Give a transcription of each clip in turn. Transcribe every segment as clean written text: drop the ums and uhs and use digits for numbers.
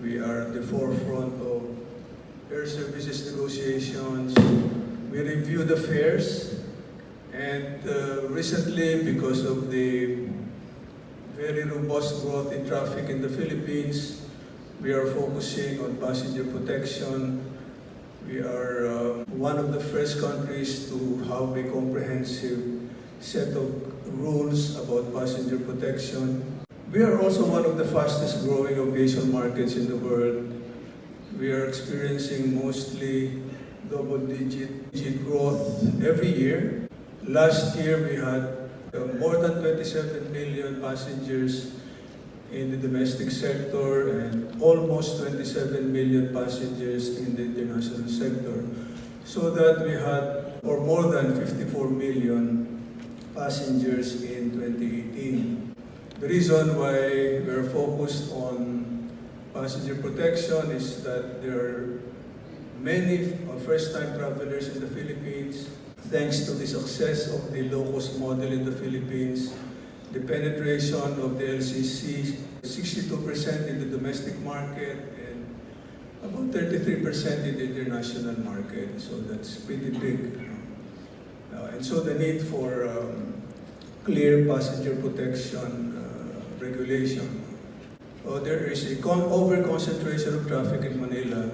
We are at the forefront of air services negotiations. We review the fares, and recently, because of the very robust growth in traffic in the Philippines, we are focusing on passenger protection. We are one of the first countries to have a comprehensive set of rules about passenger protection. We are also one of the fastest growing aviation markets in the world. We are experiencing mostly double-digit growth every year. Last year we had more than 27 million passengers in the domestic sector and almost 27 million passengers in the international sector. So that we had more than 54 million passengers in 2018. The reason why we are focused on passenger protection is that there are many first-time travelers in the Philippines. Thanks to the success of the low-cost model in the Philippines, the penetration of the LCC, 62% in the domestic market and about 33% in the international market. So that's pretty big. And so the need for clear passenger protection regulation. There is a over-concentration of traffic in Manila.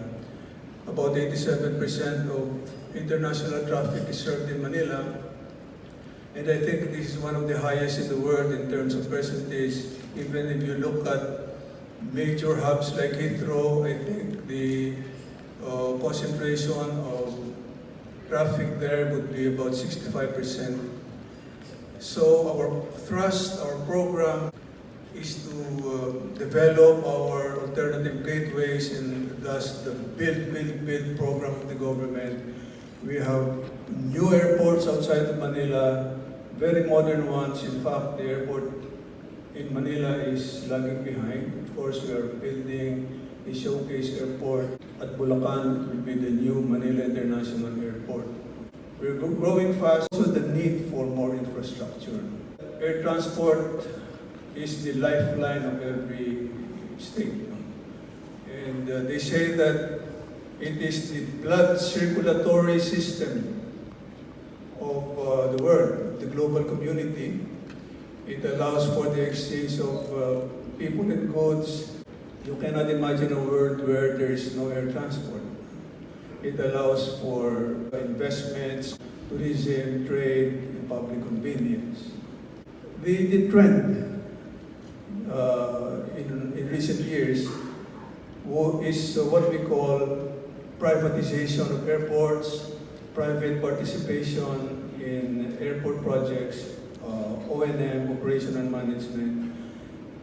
About 87% of international traffic is served in Manila. And I think this is one of the highest in the world in terms of percentage. Even if you look at major hubs like Heathrow, I think the concentration of traffic there would be about 65%. So our thrust, our program is to develop our alternative gateways and thus the build program of the government. We have new airports outside of Manila, very modern ones. In fact, the airport in Manila is lagging behind. Of course, we are building a showcase airport at Bulacan. It will be the new Manila International Airport. We're growing fast, so the need for more infrastructure. Air transport is the lifeline of every state. And they say that it is the blood circulatory system of the world, the global community. It allows for the exchange of people and goods. You cannot imagine a world where there is no air transport. It allows for investments, tourism, trade, and public convenience. The trend in recent years is what we call privatization of airports, private participation in airport projects, O&M, operation and management.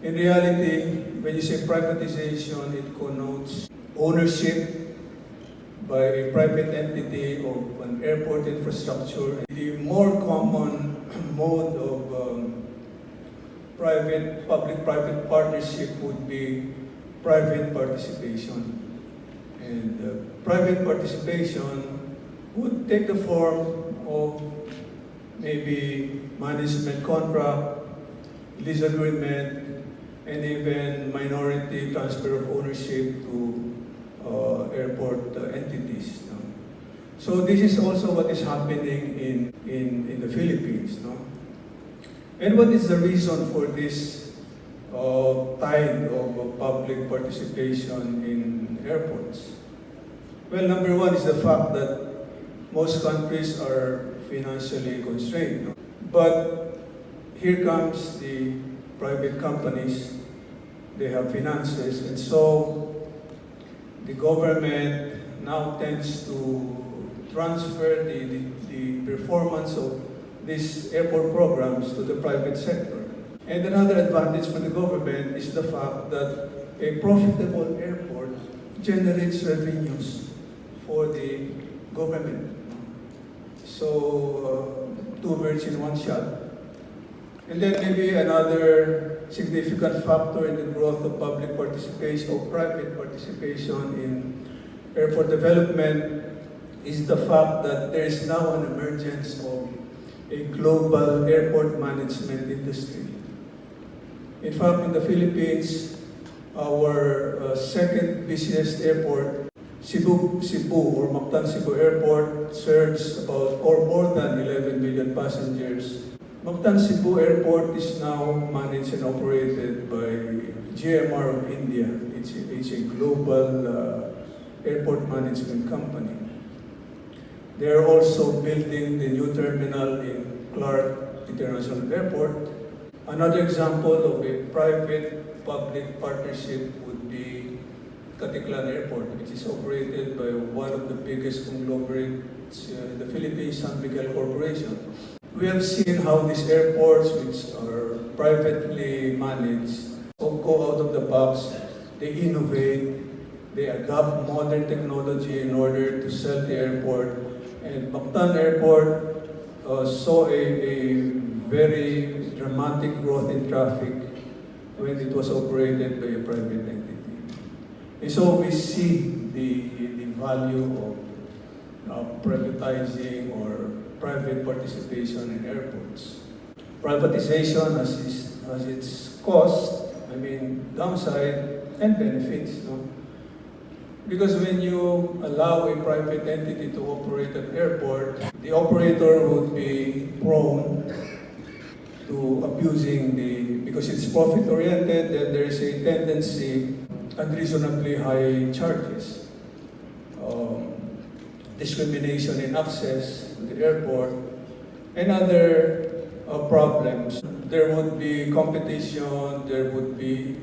In reality, when you say privatization, it connotes ownership by a private entity of an airport infrastructure. The more common mode of public-private partnership would be private participation. And private participation would take the form of maybe management contract, lease agreement, and even minority transfer of ownership to airport entities. No? So this is also what is happening in the Philippines. No? And what is the reason for this tide of public participation in airports? Well, number one is the fact that most countries are financially constrained. No? But here comes the private companies. They have finances, and so the government now tends to transfer the performance of these airport programs to the private sector. And another advantage for the government is the fact that a profitable airport generates revenues for the government. So, two birds in one shot. And then maybe another significant factor in the growth of public participation or private participation in airport development is the fact that there is now an emergence of a global airport management industry. In fact, in the Philippines, our second busiest airport, Cebu or Mactan Cebu Airport serves about or more than 11 million passengers. Mactan Cebu Airport is now managed and operated by GMR of India. It's a global airport management company. They are also building the new terminal in Clark International Airport. Another example of a private-public partnership would be Caticlan Airport, which is operated by one of the biggest conglomerates in the Philippines, San Miguel Corporation. We have seen how these airports, which are privately managed, go out of the box, they innovate, they adopt modern technology in order to sell the airport. And Mactan Airport saw a very dramatic growth in traffic when it was operated by a private entity. And so we see the value of privatizing or private participation in airports. Privatization has its cost, downside and benefits. No? Because when you allow a private entity to operate an airport, the operator would be prone to abusing because it's profit-oriented, then there is a tendency unreasonably high charges, discrimination in access to the airport, and other problems. There would be competition, there would be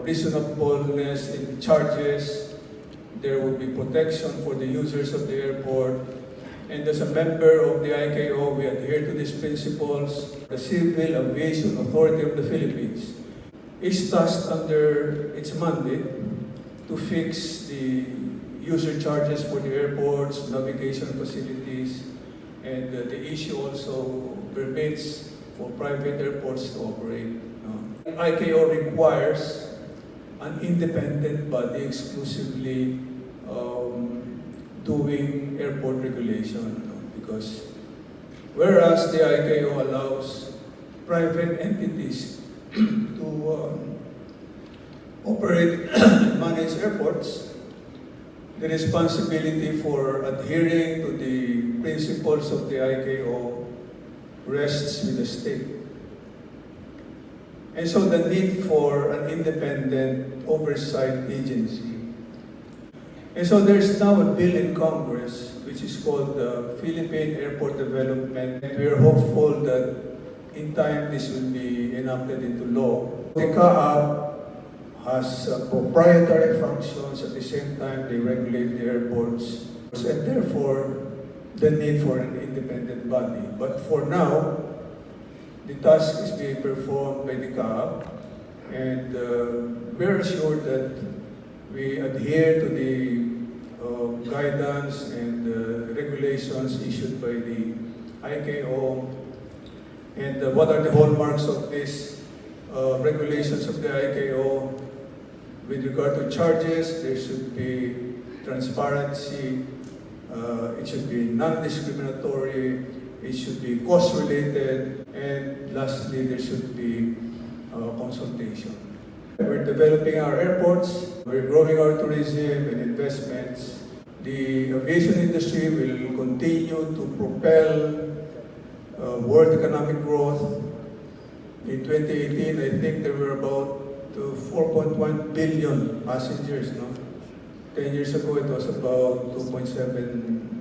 reasonableness in charges, there would be protection for the users of the airport. And as a member of the ICAO, we adhere to these principles. The Civil Aviation Authority of the Philippines is tasked under its mandate to fix the user charges for the airports, navigation facilities, and the issue also permits for private airports to operate. ICAO requires an independent body exclusively doing airport regulation, because whereas the ICAO allows private entities to operate and manage airports, the responsibility for adhering to the principles of the ICAO rests with the state. And so the need for an independent oversight agency. And so there's now a bill in Congress which is called the Philippine Airport Development. And we are hopeful that in time this will be enacted into law. The CAAP has proprietary functions, at the same time they regulate the airports, and therefore the need for an independent body. But for now, the task is being performed by the CAAP, and we're assured that we adhere to the guidance and regulations issued by the ICAO. And what are the hallmarks of these regulations of the ICAO? With regard to charges, there should be transparency, it should be non-discriminatory, it should be cost-related, and lastly, there should be consultation. We're developing our airports, we're growing our tourism and investments. The aviation industry will continue to propel world economic growth. In 2018, I think there were about 4.1 billion passengers. No? 10 years ago, it was about 2.7